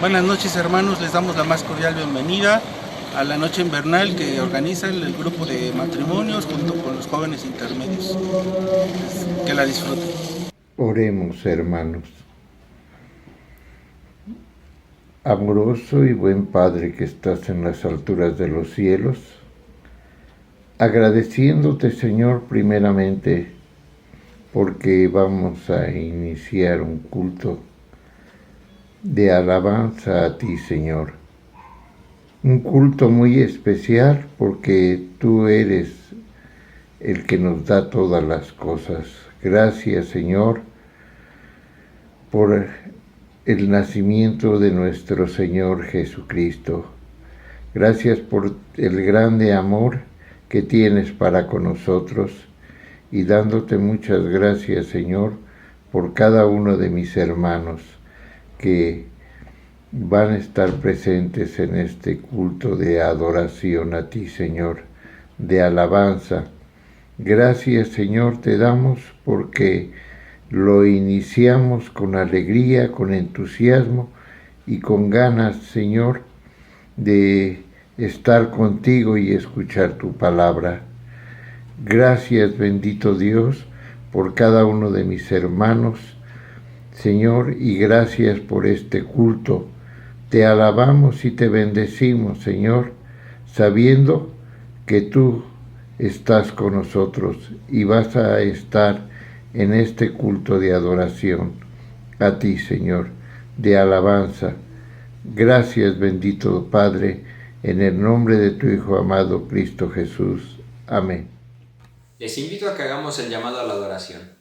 Buenas noches, hermanos, les damos la más cordial bienvenida a la noche invernal que organiza el grupo de matrimonios junto con los jóvenes intermedios. Que la disfruten. Oremos, hermanos. Amoroso y buen Padre que estás en las alturas de los cielos, agradeciéndote, Señor, primeramente porque vamos a iniciar un culto de alabanza a ti, Señor. Un culto muy especial porque tú eres el que nos da todas las cosas. Gracias, Señor, por el nacimiento de nuestro Señor Jesucristo. Gracias por el grande amor que tienes para con nosotros y dándote muchas gracias, Señor, por cada uno de mis hermanos que van a estar presentes en este culto de adoración a ti, Señor, de alabanza. Gracias, Señor, te damos porque lo iniciamos con alegría, con entusiasmo y con ganas, Señor, de estar contigo y escuchar tu palabra. Gracias, bendito Dios, por cada uno de mis hermanos, Señor, y gracias por este culto. Te alabamos y te bendecimos, Señor, sabiendo que tú estás con nosotros y vas a estar en este culto de adoración a ti, Señor, de alabanza. Gracias, bendito Padre, en el nombre de tu Hijo amado Cristo Jesús. Amén. Les invito a que hagamos el llamado a la adoración.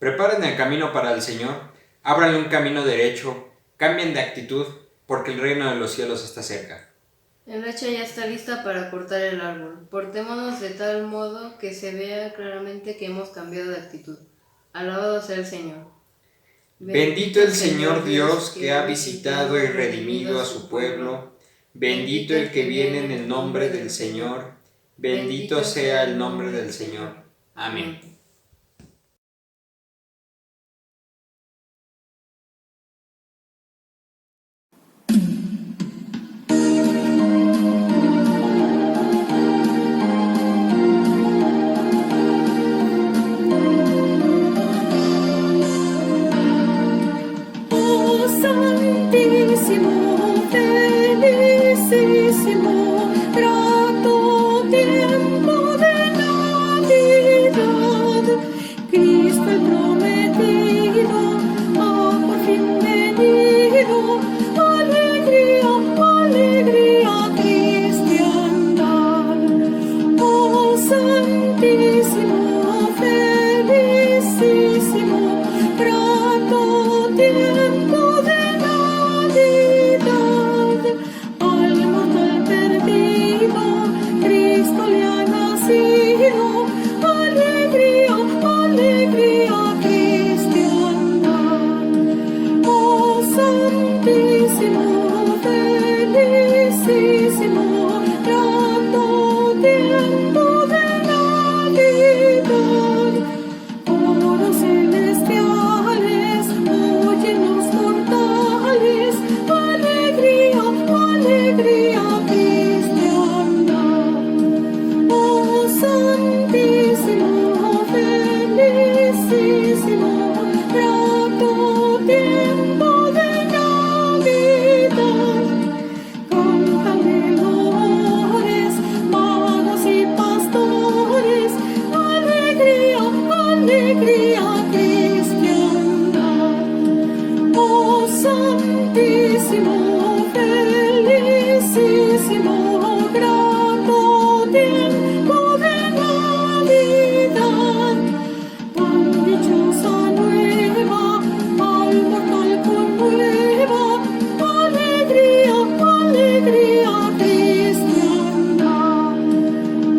Preparen el camino para el Señor, ábranle un camino derecho, cambien de actitud, porque el reino de los cielos está cerca. El hacha ya está lista para cortar el árbol. Portémonos de tal modo que se vea claramente que hemos cambiado de actitud. Alabado sea el Señor. Bendito el Señor Dios que ha visitado y redimido a su pueblo. Bendito el que viene en el nombre del Señor. Bendito sea el nombre del Señor. Amén. Santísimo, felicísimo, grato tiempo de Navidad. Cristo el prometido ha por fin venido. Alegría, alegría cristiana. Oh Santísimo, felicísimo, grato tiempo de Navidad. Al mortal perdido, Cristo le ha nacido. Alegría, alegría cristiana. Oh Santísimo, felicísimo, grato tiempo de Navidad. Coros celestiales, oyen los mortales. Alegría, alegría cristiana. Oh Santísimo, felicísimo, grato tiempo de Navidad. Cantan veladores, magos y pastores. Alegría, alegría cristiana. Oh Santísimo, felicísimo, grato tiempo de Navidad. Tan dichosa nueva, al mortal conmueva. Alegría, alegría cristiana.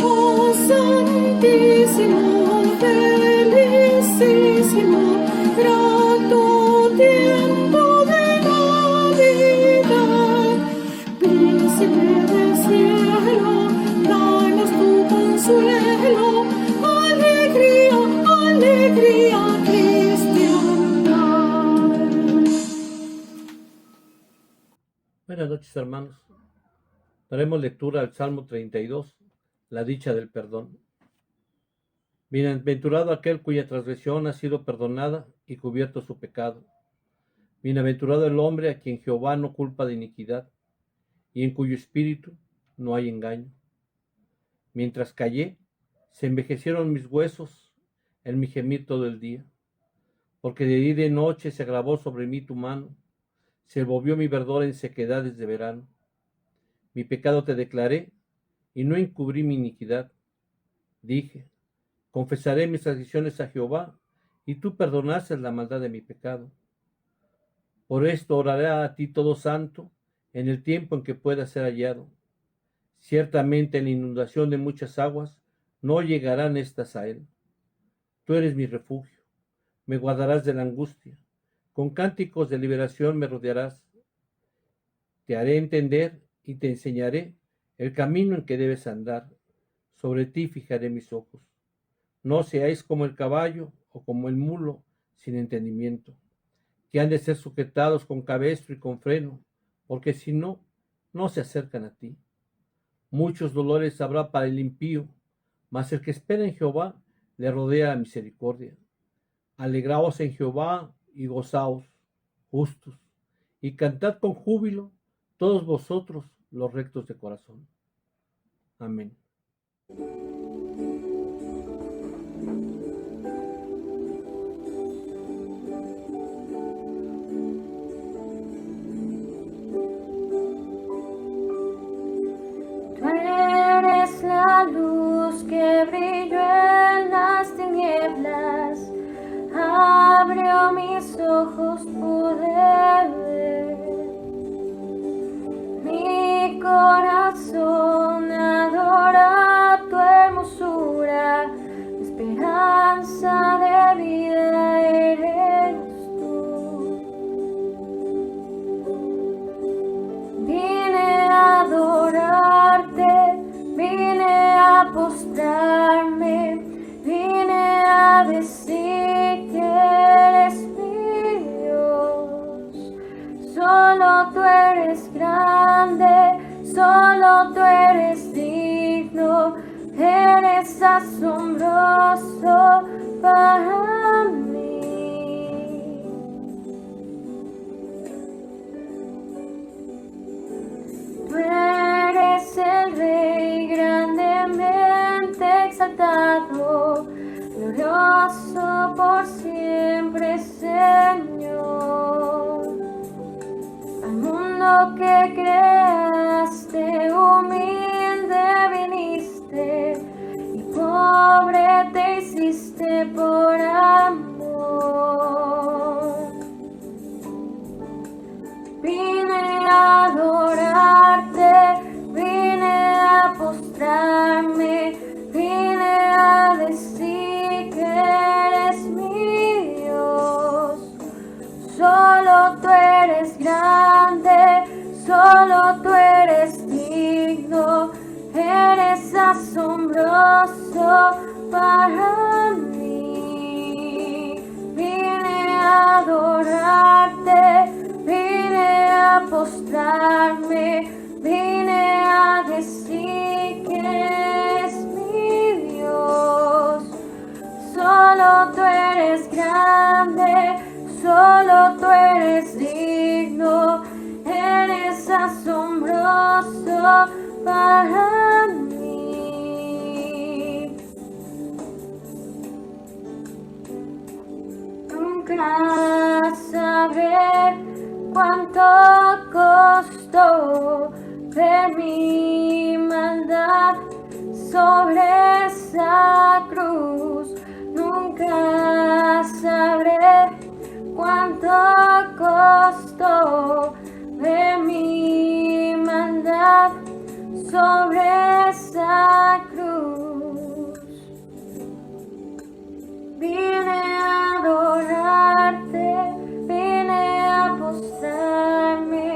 Oh Santísimo, felicísimo, grato tiempo de Navidad. Buenas noches, hermanos. Daremos lectura al Salmo 32, la dicha del perdón. Bienaventurado aquel cuya transgresión ha sido perdonada y cubierto su pecado. Bienaventurado el hombre a quien Jehová no culpa de iniquidad y en cuyo espíritu no hay engaño. Mientras callé, se envejecieron mis huesos en mi gemir todo el día, porque de día y de noche se agravó sobre mí tu mano, se volvió mi verdor en sequedades de verano. Mi pecado te declaré y no encubrí mi iniquidad. Dije, confesaré mis tradiciones a Jehová, y tú perdonaste la maldad de mi pecado. Por esto oraré a ti todo santo, en el tiempo en que pueda ser hallado. Ciertamente en la inundación de muchas aguas no llegarán estas a él. Tú eres mi refugio, me guardarás de la angustia, con cánticos de liberación me rodearás. Te haré entender y te enseñaré el camino en que debes andar. Sobre ti fijaré mis ojos. No seáis como el caballo o como el mulo sin entendimiento, que han de ser sujetados con cabestro y con freno, porque si no, no se acercan a ti. Muchos dolores habrá para el impío, mas el que espera en Jehová le rodea la misericordia. Alegraos en Jehová y gozaos, justos, y cantad con júbilo todos vosotros los rectos de corazón. Amén. Tú eres la luz que brilló en las tinieblas, abrió mis ojos, pude ver. Mi corazón adora tu hermosura, esperanza de vida eres tú. Vine a adorarte, vine a postrarme, vine a decir que eres mi Dios. Solo tú eres grande, solo tú eres digno, eres asombroso para mí. Tú eres el Rey grandemente exaltado, glorioso por siempre, Señor. Al mundo que creaste, humilde viniste, y pobre te hiciste por amor. Vine a adorarte, vine a postrarme, vine a decir que eres mi Dios. Solo tú eres grande, solo tú eres digno, eres asombroso para mí. Vine a adorarte, vine a postrarme, vine a decir que eres mi Dios. Solo tú eres grande, solo tú eres digno, eres asombroso para mí. Nunca sabré cuánto costó ver mi maldad sobre esa cruz. Nunca sabré cuánto costó ver mi maldad sobre esa cruz. Vine a adorarte, vine a postrarme,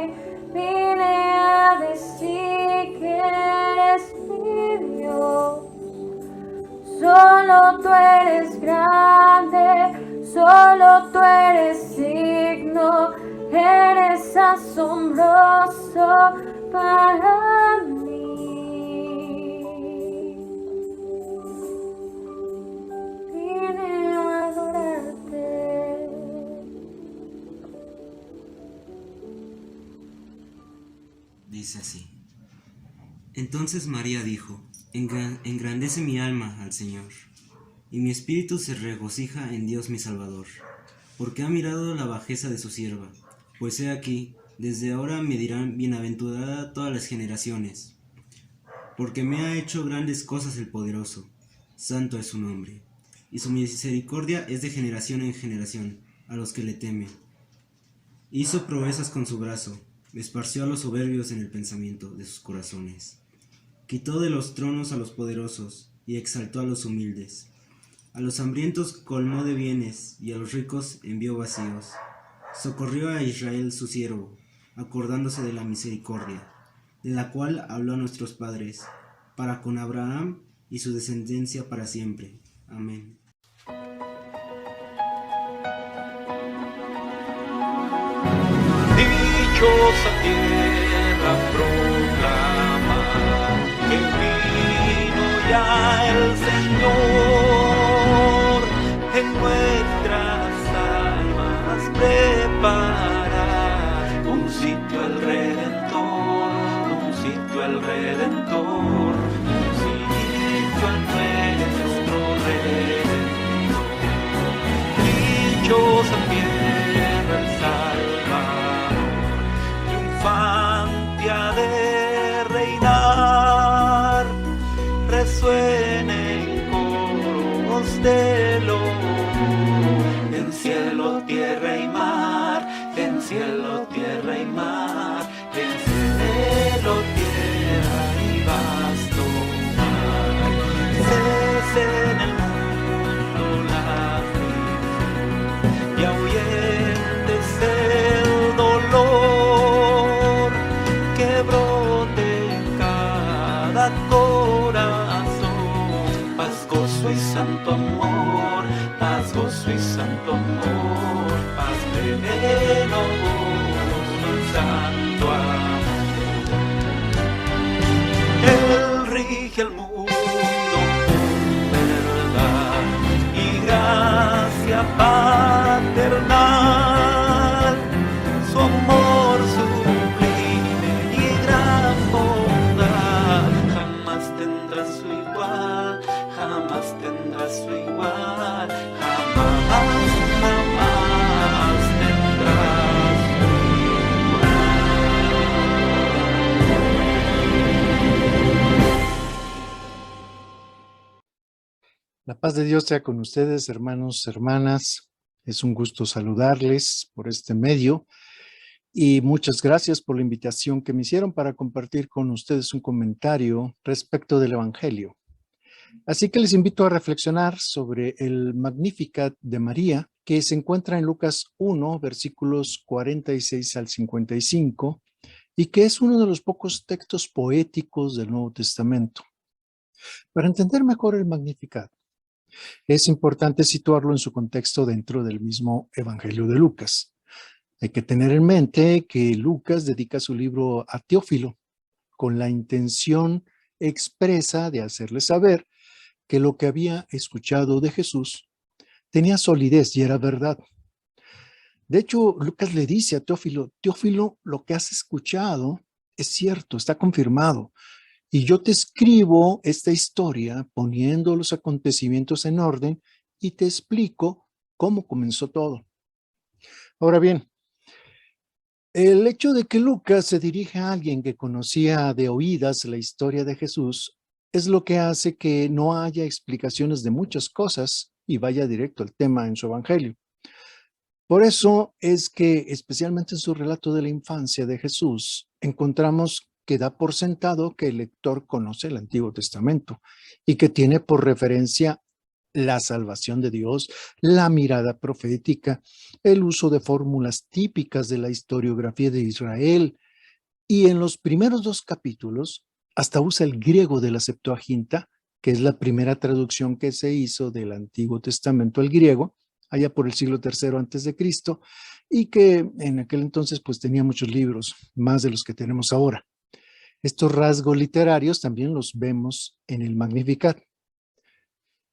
vine a decir que eres mi Dios. Solo tú eres grande, solo tú eres digno, eres asombroso para mí. Vine a adorarte. Dice así. Entonces María dijo, engrandece mi alma al Señor, y mi espíritu se regocija en Dios mi Salvador, porque ha mirado la bajeza de su sierva. Pues he aquí, desde ahora me dirán bienaventurada todas las generaciones, porque me ha hecho grandes cosas el poderoso, santo es su nombre, y su misericordia es de generación en generación a los que le temen. Hizo proezas con su brazo, esparció a los soberbios en el pensamiento de sus corazones. Quitó de los tronos a los poderosos y exaltó a los humildes. A los hambrientos colmó de bienes y a los ricos envió vacíos. Socorrió a Israel su siervo, acordándose de la misericordia, de la cual habló a nuestros padres, para con Abraham y su descendencia para siempre. Amén. Dichosa tierra proclama que vino ya el Señor, en nuestras almas prepara un sitio al Redentor, un sitio al Redentor, un sitio al nuestro Redentor. Dichosa tierra el triunfante ha de reinar, resuenen coros de loor, en cielo, tierra y mar, en cielo, tierra y mar, en cielo, tierra y vasto mar. Cese en el mundo la aflicción y ahuyéntese el dolor, que brote en cada corazón paz, gozo y santo amor, paz, gozo y santo amor, paz pleno, gozo y santo amor. Él rige el mundo con verdad y gracia paternal, su amor sublime y gran bondad, jamás tendrá su igual, jamás tendrá su igual, jamás, jamás tendrá su La paz de Dios sea con ustedes, hermanos, hermanas. Es un gusto saludarles por este medio y muchas gracias por la invitación que me hicieron para compartir con ustedes un comentario respecto del Evangelio. Así que les invito a reflexionar sobre el Magnificat de María, que se encuentra en Lucas 1, versículos 46 al 55, y que es uno de los pocos textos poéticos del Nuevo Testamento. Para entender mejor el Magnificat, es importante situarlo en su contexto dentro del mismo Evangelio de Lucas. Hay que tener en mente que Lucas dedica su libro a Teófilo con la intención expresa de hacerle saber que lo que había escuchado de Jesús tenía solidez y era verdad. De hecho, Lucas le dice a Teófilo, Teófilo, lo que has escuchado es cierto, está confirmado. Y yo te escribo esta historia poniendo los acontecimientos en orden y te explico cómo comenzó todo. Ahora bien, el hecho de que Lucas se dirige a alguien que conocía de oídas la historia de Jesús es lo que hace que no haya explicaciones de muchas cosas y vaya directo al tema en su evangelio. Por eso es que, especialmente en su relato de la infancia de Jesús, encontramos que da por sentado que el lector conoce el Antiguo Testamento y que tiene por referencia la salvación de Dios, la mirada profética, el uso de fórmulas típicas de la historiografía de Israel, y en los primeros 2 capítulos hasta usa el griego de la Septuaginta, que es la primera traducción que se hizo del Antiguo Testamento al griego, allá por el siglo III antes de Cristo, y que en aquel entonces pues tenía muchos libros, más de los que tenemos ahora. Estos rasgos literarios también los vemos en el Magnificat.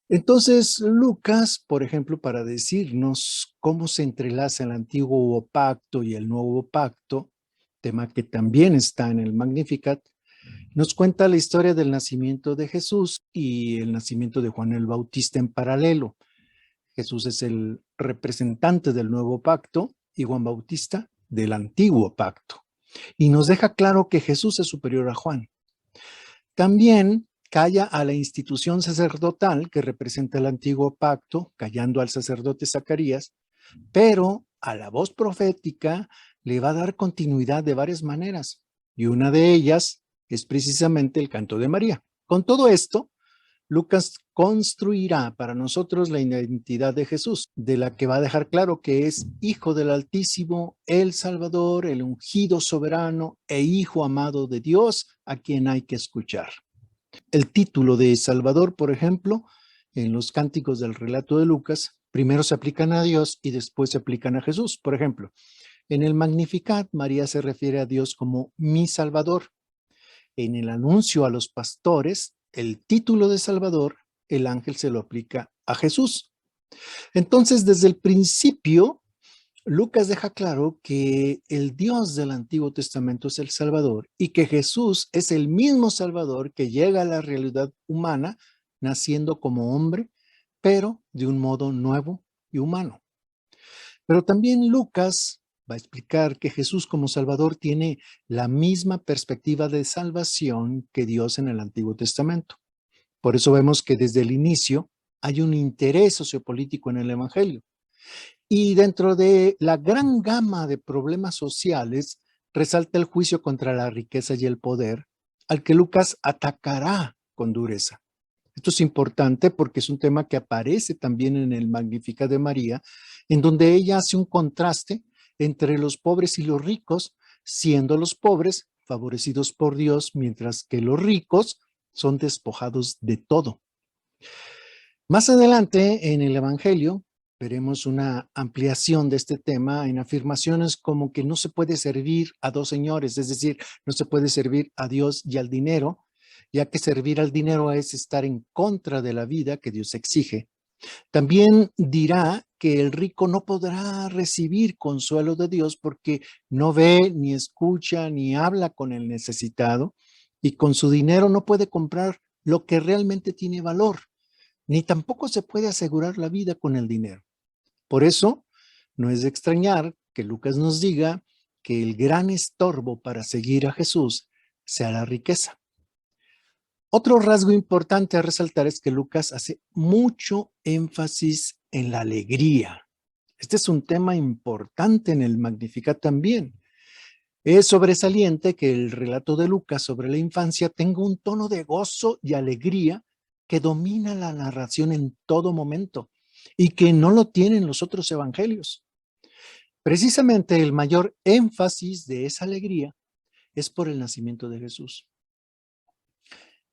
Entonces, Lucas, por ejemplo, para decirnos cómo se entrelaza el antiguo pacto y el nuevo pacto, tema que también está en el Magnificat, nos cuenta la historia del nacimiento de Jesús y el nacimiento de Juan el Bautista en paralelo. Jesús es el representante del nuevo pacto y Juan Bautista del antiguo pacto. Y nos deja claro que Jesús es superior a Juan. También calla a la institución sacerdotal que representa el antiguo pacto, callando al sacerdote Zacarías, pero a la voz profética le va a dar continuidad de varias maneras, y una de ellas es precisamente el canto de María. Con todo esto, Lucas construirá para nosotros la identidad de Jesús, de la que va a dejar claro que es Hijo del Altísimo, el Salvador, el ungido soberano e Hijo amado de Dios, a quien hay que escuchar. El título de Salvador, por ejemplo, en los cánticos del relato de Lucas, primero se aplican a Dios y después se aplican a Jesús. Por ejemplo, en el Magnificat, María se refiere a Dios como mi Salvador. En el anuncio a los pastores, el título de Salvador, el ángel se lo aplica a Jesús. Entonces, desde el principio, Lucas deja claro que el Dios del Antiguo Testamento es el Salvador y que Jesús es el mismo Salvador que llega a la realidad humana, naciendo como hombre, pero de un modo nuevo y humano. Pero también Lucas va a explicar que Jesús como Salvador tiene la misma perspectiva de salvación que Dios en el Antiguo Testamento. Por eso vemos que desde el inicio hay un interés sociopolítico en el Evangelio. Y dentro de la gran gama de problemas sociales, resalta el juicio contra la riqueza y el poder, al que Lucas atacará con dureza. Esto es importante porque es un tema que aparece también en el Magnificat de María, en donde ella hace un contraste entre los pobres y los ricos, siendo los pobres favorecidos por Dios, mientras que los ricos son despojados de todo. Más adelante en el Evangelio veremos una ampliación de este tema en afirmaciones como que no se puede servir a dos señores, es decir, no se puede servir a Dios y al dinero, ya que servir al dinero es estar en contra de la vida que Dios exige. También dirá que el rico no podrá recibir consuelo de Dios porque no ve, ni escucha, ni habla con el necesitado, y con su dinero no puede comprar lo que realmente tiene valor, ni tampoco se puede asegurar la vida con el dinero. Por eso, no es de extrañar que Lucas nos diga que el gran estorbo para seguir a Jesús sea la riqueza. Otro rasgo importante a resaltar es que Lucas hace mucho énfasis en la alegría. Este es un tema importante en el Magnificat también. Es sobresaliente que el relato de Lucas sobre la infancia tenga un tono de gozo y alegría que domina la narración en todo momento y que no lo tienen los otros evangelios. Precisamente el mayor énfasis de esa alegría es por el nacimiento de Jesús.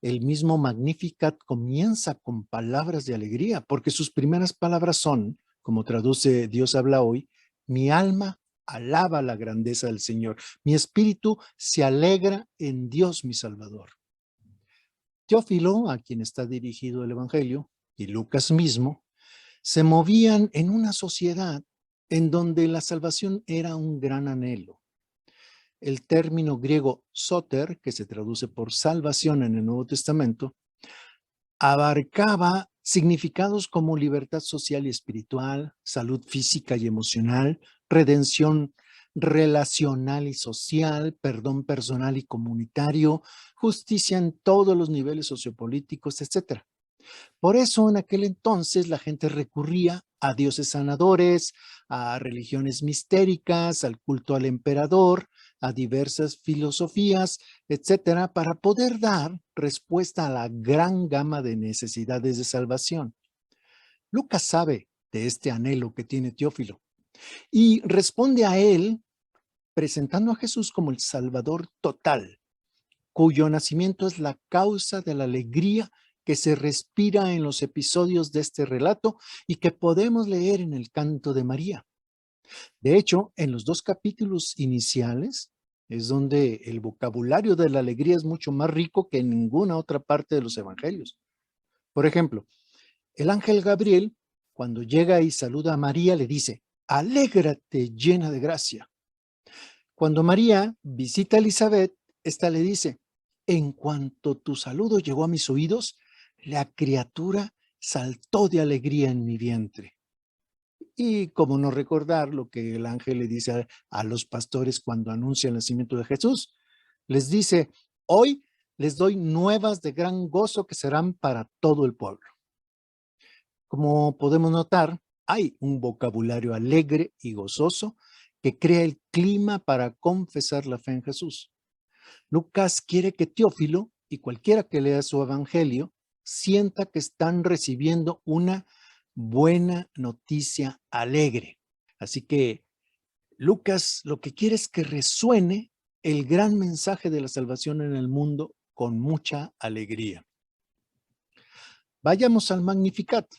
El mismo Magnificat comienza con palabras de alegría, porque sus primeras palabras son, como traduce Dios habla hoy, mi alma alaba la grandeza del Señor, mi espíritu se alegra en Dios mi Salvador. Teófilo, a quien está dirigido el Evangelio, y Lucas mismo, se movían en una sociedad en donde la salvación era un gran anhelo. El término griego soter, que se traduce por salvación en el Nuevo Testamento, abarcaba significados como libertad social y espiritual, salud física y emocional, redención relacional y social, perdón personal y comunitario, justicia en todos los niveles sociopolíticos, etc. Por eso en aquel entonces la gente recurría a dioses sanadores, a religiones mistéricas, al culto al emperador, a diversas filosofías, etcétera, para poder dar respuesta a la gran gama de necesidades de salvación. Lucas sabe de este anhelo que tiene Teófilo y responde a él presentando a Jesús como el Salvador total, cuyo nacimiento es la causa de la alegría que se respira en los episodios de este relato y que podemos leer en el canto de María. De hecho, en los 2 capítulos iniciales es donde el vocabulario de la alegría es mucho más rico que en ninguna otra parte de los evangelios. Por ejemplo, el ángel Gabriel, cuando llega y saluda a María, le dice: alégrate llena de gracia. Cuando María visita a Elizabeth, ésta le dice: en cuanto tu saludo llegó a mis oídos, la criatura saltó de alegría en mi vientre. Y cómo no recordar lo que el ángel le dice a los pastores cuando anuncia el nacimiento de Jesús. Les dice: hoy les doy nuevas de gran gozo que serán para todo el pueblo. Como podemos notar, hay un vocabulario alegre y gozoso que crea el clima para confesar la fe en Jesús. Lucas quiere que Teófilo y cualquiera que lea su evangelio sienta que están recibiendo una buena noticia alegre. Así que Lucas lo que quiere es que resuene el gran mensaje de la salvación en el mundo con mucha alegría. Vayamos al Magnificat.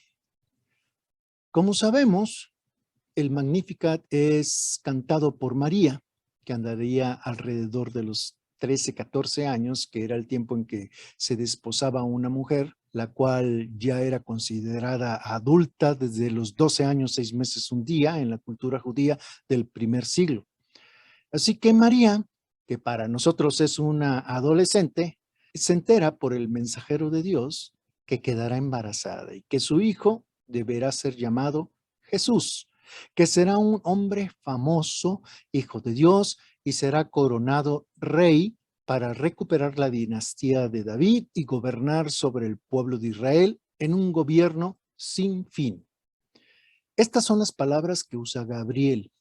Como sabemos, el Magnificat es cantado por María, que andaría alrededor de los 13, 14 años, que era el tiempo en que se desposaba a una mujer, la cual ya era considerada adulta desde los 12 años, 6 meses, un día, en la cultura judía del primer siglo. Así que María, que para nosotros es una adolescente, se entera por el mensajero de Dios que quedará embarazada y que su hijo deberá ser llamado Jesús, que será un hombre famoso, hijo de Dios, y será coronado rey para recuperar la dinastía de David y gobernar sobre el pueblo de Israel en un gobierno sin fin. Estas son las palabras que usa Gabriel,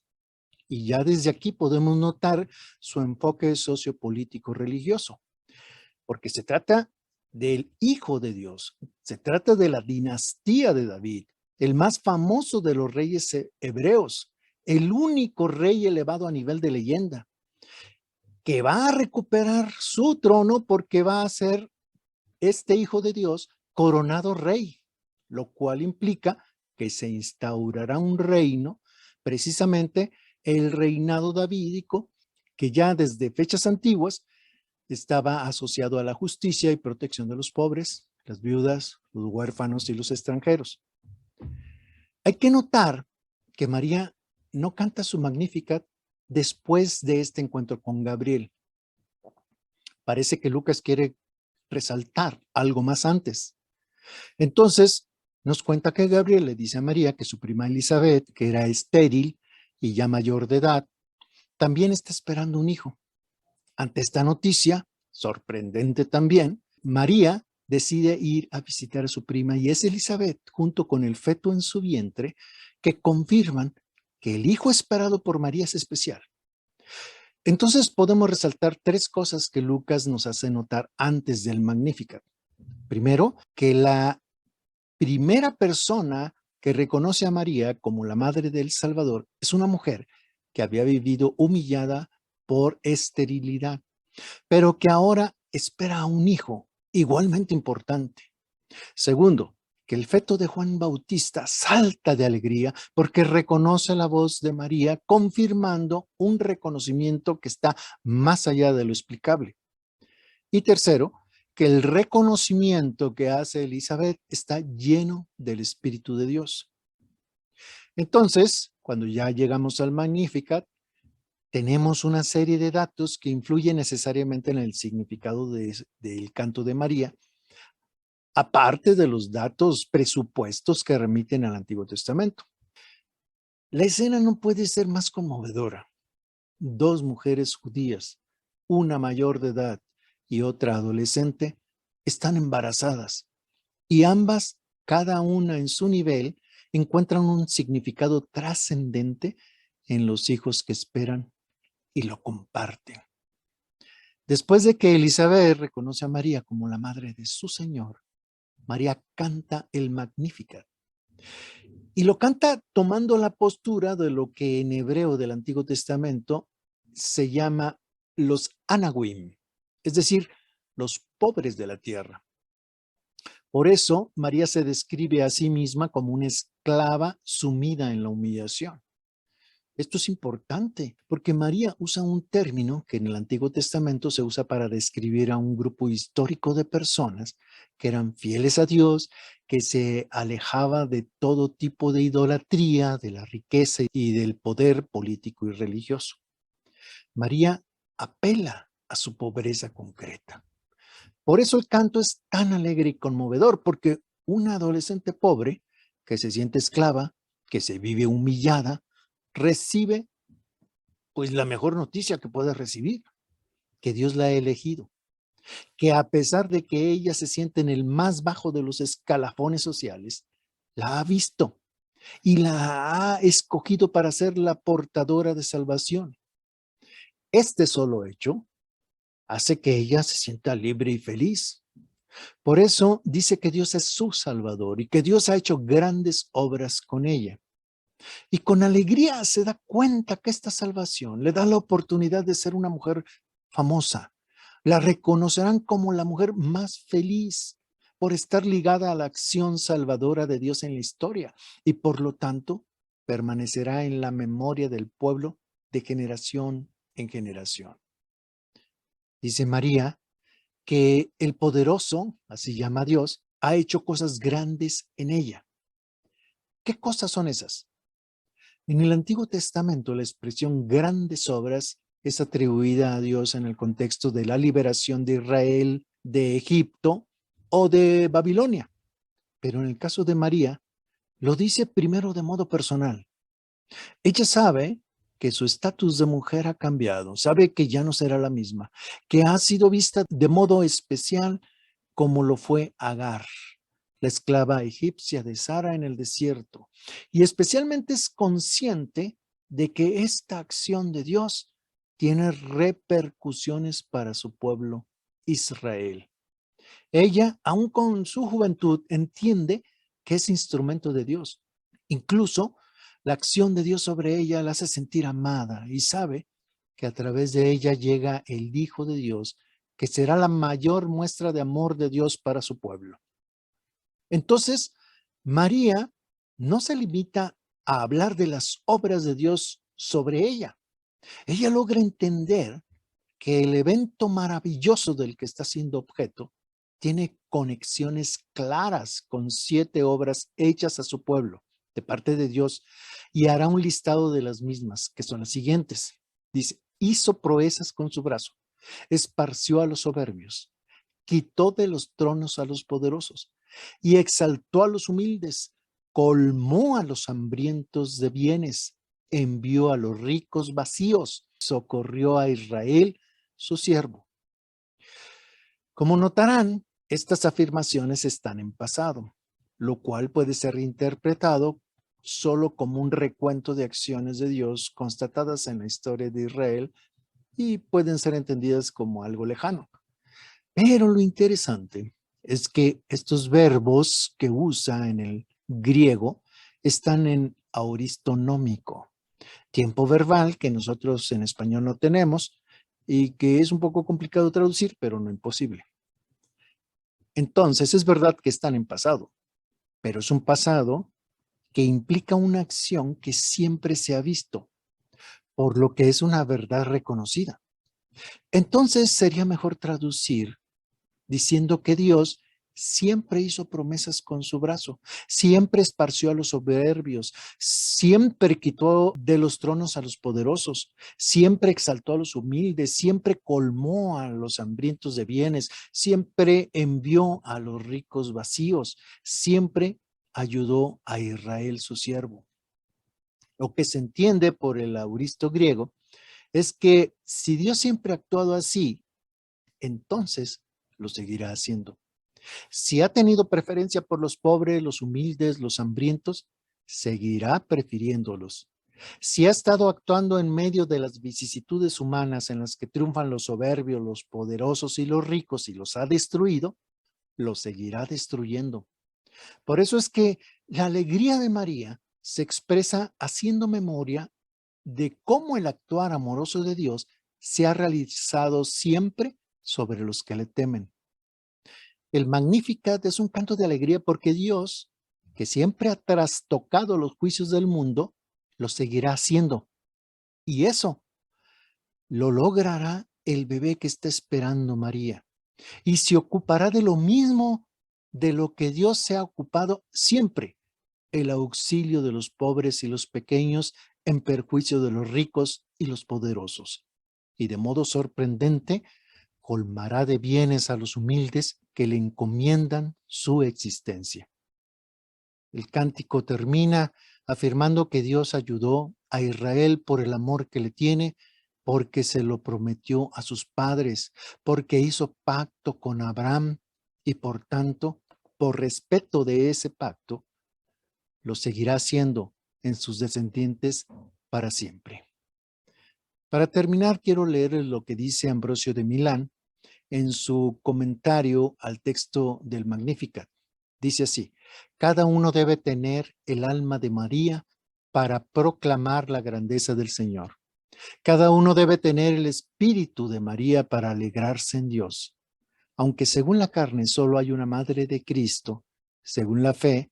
y ya desde aquí podemos notar su enfoque sociopolítico religioso, porque se trata del Hijo de Dios, se trata de la dinastía de David, el más famoso de los reyes hebreos, el único rey elevado a nivel de leyenda, que va a recuperar su trono porque va a ser este Hijo de Dios coronado rey, lo cual implica que se instaurará un reino, precisamente el reinado davídico, que ya desde fechas antiguas estaba asociado a la justicia y protección de los pobres, las viudas, los huérfanos y los extranjeros. Hay que notar que María no canta su Magnificat después de este encuentro con Gabriel. Parece que Lucas quiere resaltar algo más antes. Entonces, nos cuenta que Gabriel le dice a María que su prima Elizabeth, que era estéril y ya mayor de edad, también está esperando un hijo. Ante esta noticia, sorprendente también, María decide ir a visitar a su prima y es Elizabeth, junto con el feto en su vientre, que confirman que el hijo esperado por María es especial. Entonces podemos resaltar 3 cosas que Lucas nos hace notar antes del Magnificat. Primero, que la primera persona que reconoce a María como la madre del Salvador es una mujer que había vivido humillada por esterilidad, pero que ahora espera a un hijo igualmente importante. Segundo, que el feto de Juan Bautista salta de alegría porque reconoce la voz de María, confirmando un reconocimiento que está más allá de lo explicable. Y tercero, que el reconocimiento que hace Elizabeth está lleno del Espíritu de Dios. Entonces, cuando ya llegamos al Magnificat, tenemos una serie de datos que influyen necesariamente en el significado del canto de María, aparte de los datos presupuestos que remiten al Antiguo Testamento. La escena no puede ser más conmovedora. 2 mujeres judías, una mayor de edad y otra adolescente, están embarazadas y ambas, cada una en su nivel, encuentran un significado trascendente en los hijos que esperan y lo comparten. Después de que Elizabeth reconoce a María como la madre de su Señor, María canta el Magnificat. Y lo canta tomando la postura de lo que en hebreo del Antiguo Testamento se llama los Anahuim, es decir, los pobres de la tierra. Por eso, María se describe a sí misma como una esclava sumida en la humillación. Esto es importante porque María usa un término que en el Antiguo Testamento se usa para describir a un grupo histórico de personas que eran fieles a Dios, que se alejaba de todo tipo de idolatría, de la riqueza y del poder político y religioso. María apela a su pobreza concreta. Por eso el canto es tan alegre y conmovedor, porque una adolescente pobre que se siente esclava, que se vive humillada, recibe pues la mejor noticia que puede recibir, que Dios la ha elegido, que a pesar de que ella se siente en el más bajo de los escalafones sociales, la ha visto y la ha escogido para ser la portadora de salvación. Este solo hecho hace que ella se sienta libre y feliz. Por eso dice que Dios es su Salvador y que Dios ha hecho grandes obras con ella. Y con alegría se da cuenta que esta salvación le da la oportunidad de ser una mujer famosa. La reconocerán como la mujer más feliz por estar ligada a la acción salvadora de Dios en la historia y por lo tanto permanecerá en la memoria del pueblo de generación en generación. Dice María que el poderoso, así llama a Dios, ha hecho cosas grandes en ella. ¿Qué cosas son esas? En el Antiguo Testamento la expresión grandes obras es atribuida a Dios en el contexto de la liberación de Israel de Egipto o de Babilonia. Pero en el caso de María, lo dice primero de modo personal. Ella sabe que su estatus de mujer ha cambiado, sabe que ya no será la misma, que ha sido vista de modo especial como lo fue Agar, la esclava egipcia de Sara en el desierto, y especialmente es consciente de que esta acción de Dios tiene repercusiones para su pueblo Israel. Ella, aun con su juventud, entiende que es instrumento de Dios. Incluso la acción de Dios sobre ella la hace sentir amada y sabe que a través de ella llega el Hijo de Dios, que será la mayor muestra de amor de Dios para su pueblo. Entonces, María no se limita a hablar de las obras de Dios sobre ella. Ella logra entender que el evento maravilloso del que está siendo objeto tiene conexiones claras con 7 obras hechas a su pueblo de parte de Dios y hará un listado de las mismas, que son las siguientes. Dice, hizo proezas con su brazo, esparció a los soberbios, quitó de los tronos a los poderosos y exaltó a los humildes, colmó a los hambrientos de bienes, envió a los ricos vacíos, socorrió a Israel, su siervo. Como notarán, estas afirmaciones están en pasado, lo cual puede ser interpretado solo como un recuento de acciones de Dios constatadas en la historia de Israel y pueden ser entendidas como algo lejano. Pero lo interesante es que estos verbos que usa en el griego están en aoristo nómico, tiempo verbal que nosotros en español no tenemos y que es un poco complicado traducir, pero no imposible. Entonces, es verdad que están en pasado, pero es un pasado que implica una acción que siempre se ha visto, por lo que es una verdad reconocida. Entonces, sería mejor traducir diciendo que Dios siempre hizo promesas con su brazo, siempre esparció a los soberbios, siempre quitó de los tronos a los poderosos, siempre exaltó a los humildes, siempre colmó a los hambrientos de bienes, siempre envió a los ricos vacíos, siempre ayudó a Israel su siervo. Lo que se entiende por el auristo griego es que si Dios siempre ha actuado así, entonces lo seguirá haciendo. Si ha tenido preferencia por los pobres, los humildes, los hambrientos, seguirá prefiriéndolos. Si ha estado actuando en medio de las vicisitudes humanas en las que triunfan los soberbios, los poderosos y los ricos y los ha destruido, los seguirá destruyendo. Por eso es que la alegría de María se expresa haciendo memoria de cómo el actuar amoroso de Dios se ha realizado siempre sobre los que le temen. El Magnificat es un canto de alegría porque Dios, que siempre ha trastocado los juicios del mundo, lo seguirá haciendo. Y eso lo logrará el bebé que está esperando María. Y se ocupará de lo mismo de lo que Dios se ha ocupado siempre, el auxilio de los pobres y los pequeños en perjuicio de los ricos y los poderosos. Y de modo sorprendente, colmará de bienes a los humildes que le encomiendan su existencia. El cántico termina afirmando que Dios ayudó a Israel por el amor que le tiene, porque se lo prometió a sus padres, porque hizo pacto con Abraham y por tanto, por respeto de ese pacto, lo seguirá haciendo en sus descendientes para siempre. Para terminar, quiero leer lo que dice Ambrosio de Milán en su comentario al texto del Magnificat. Dice así: cada uno debe tener el alma de María para proclamar la grandeza del Señor. Cada uno debe tener el espíritu de María para alegrarse en Dios. Aunque según la carne solo hay una madre de Cristo, según la fe,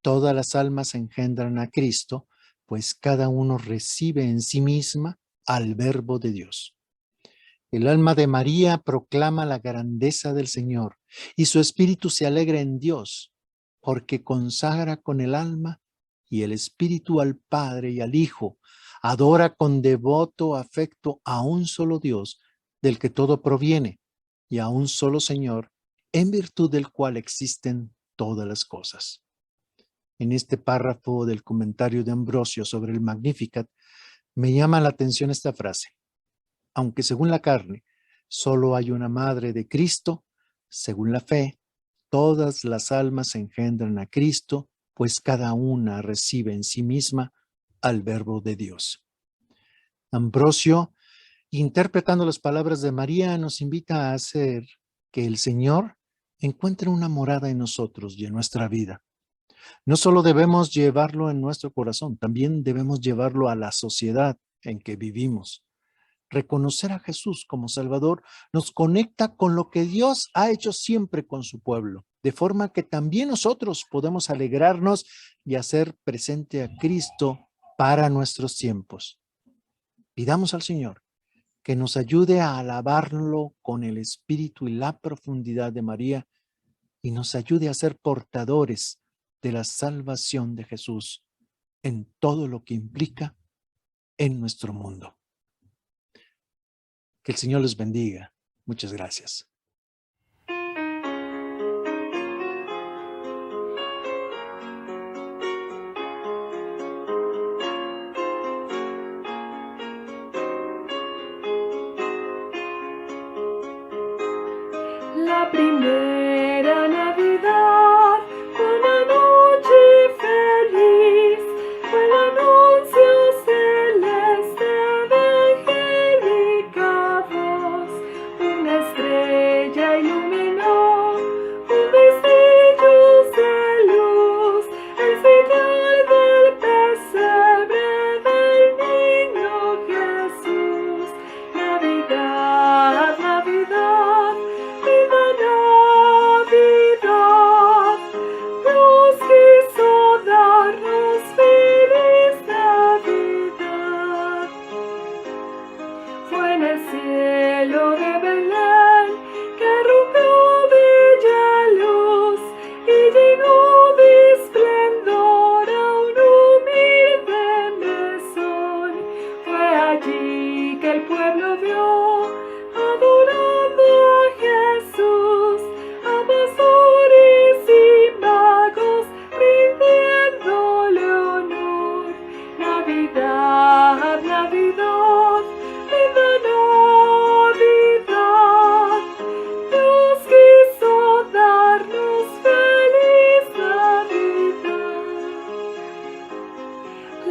todas las almas engendran a Cristo, pues cada uno recibe en sí misma al Verbo de Dios. El alma de María proclama la grandeza del Señor y su espíritu se alegra en Dios, porque consagra con el alma y el espíritu al Padre y al Hijo, adora con devoto afecto a un solo Dios, del que todo proviene, y a un solo Señor, en virtud del cual existen todas las cosas. En este párrafo del comentario de Ambrosio sobre el Magnificat, me llama la atención esta frase: aunque según la carne solo hay una madre de Cristo, según la fe, todas las almas engendran a Cristo, pues cada una recibe en sí misma al Verbo de Dios. Ambrosio, interpretando las palabras de María, nos invita a hacer que el Señor encuentre una morada en nosotros y en nuestra vida. No solo debemos llevarlo en nuestro corazón, también debemos llevarlo a la sociedad en que vivimos. Reconocer a Jesús como Salvador nos conecta con lo que Dios ha hecho siempre con su pueblo, de forma que también nosotros podemos alegrarnos y hacer presente a Cristo para nuestros tiempos. Pidamos al Señor que nos ayude a alabarlo con el espíritu y la profundidad de María y nos ayude a ser portadores de la salvación de Jesús en todo lo que implica en nuestro mundo. Que el Señor les bendiga. Muchas gracias. La primera Navidad fue una noche feliz, fue el anuncio celeste de angélica voz. Una estrella iluminó con destellos de luz el señal del pesebre del niño Jesús. Navidad, Navidad, viva Navidad. Dios quiso darnos feliz Navidad. Fue en el cielo de Belén que rompió bella luz y llenó de esplendor a un humilde mesón. Fue allí que el pueblo vio, adorando a Jesús, a pastores y magos rindiéndole honor. Navidad, Navidad, viva Navidad. Dios quiso darnos feliz Navidad.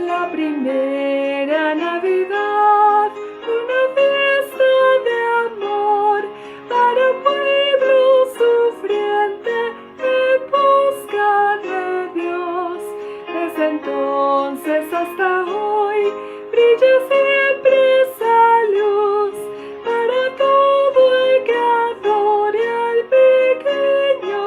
La primera Navidad, una fiesta de amor para un pueblo sufriente en busca de Dios. Desde entonces hasta hoy brilla siempre esa luz para todo el que adore al pequeño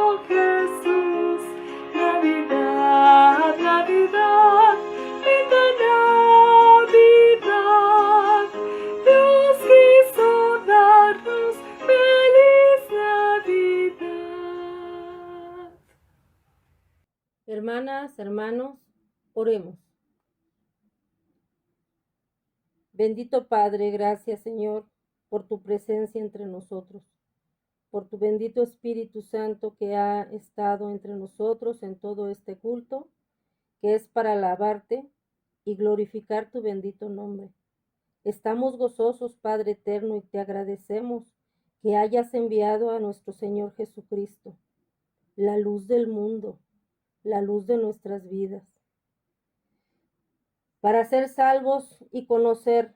hermanas, hermanos, oremos. Bendito Padre, gracias Señor por tu presencia entre nosotros, por tu bendito Espíritu Santo que ha estado entre nosotros en todo este culto, que es para alabarte y glorificar tu bendito nombre. Estamos gozosos, Padre eterno, y te agradecemos que hayas enviado a nuestro Señor Jesucristo, la luz del mundo, la luz de nuestras vidas, para ser salvos y conocer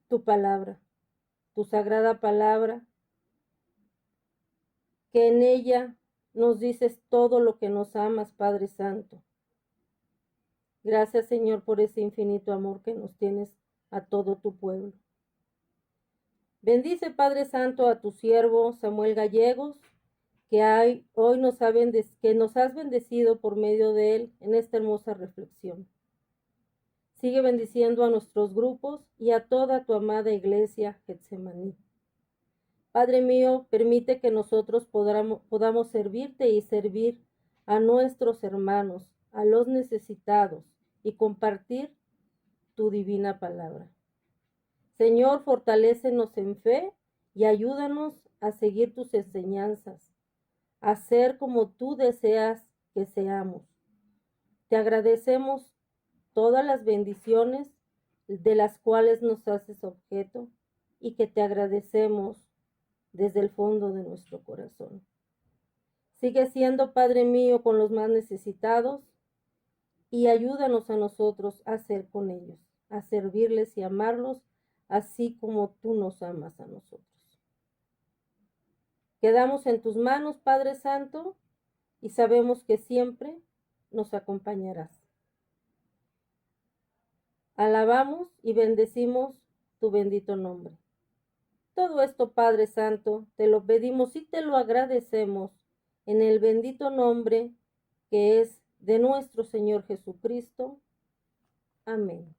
tu palabra, tu sagrada palabra, que en ella nos dices todo lo que nos amas, Padre Santo. Gracias, Señor, por ese infinito amor que nos tienes a todo tu pueblo. Bendice, Padre Santo, a tu siervo Samuel Gallegos, que hoy nos has bendecido por medio de él en esta hermosa reflexión. Sigue bendiciendo a nuestros grupos y a toda tu amada iglesia Getsemaní. Padre mío, permite que nosotros podamos servirte y servir a nuestros hermanos, a los necesitados y compartir tu divina palabra. Señor, fortalécenos en fe y ayúdanos a seguir tus enseñanzas, a ser como tú deseas que seamos. Te agradecemos todas las bendiciones de las cuales nos haces objeto y que te agradecemos desde el fondo de nuestro corazón. Sigue siendo, Padre mío, con los más necesitados y ayúdanos a nosotros a ser con ellos, a servirles y amarlos, así como tú nos amas a nosotros. Quedamos en tus manos, Padre Santo, y sabemos que siempre nos acompañarás. Alabamos y bendecimos tu bendito nombre. Todo esto, Padre Santo, te lo pedimos y te lo agradecemos en el bendito nombre que es de nuestro Señor Jesucristo. Amén.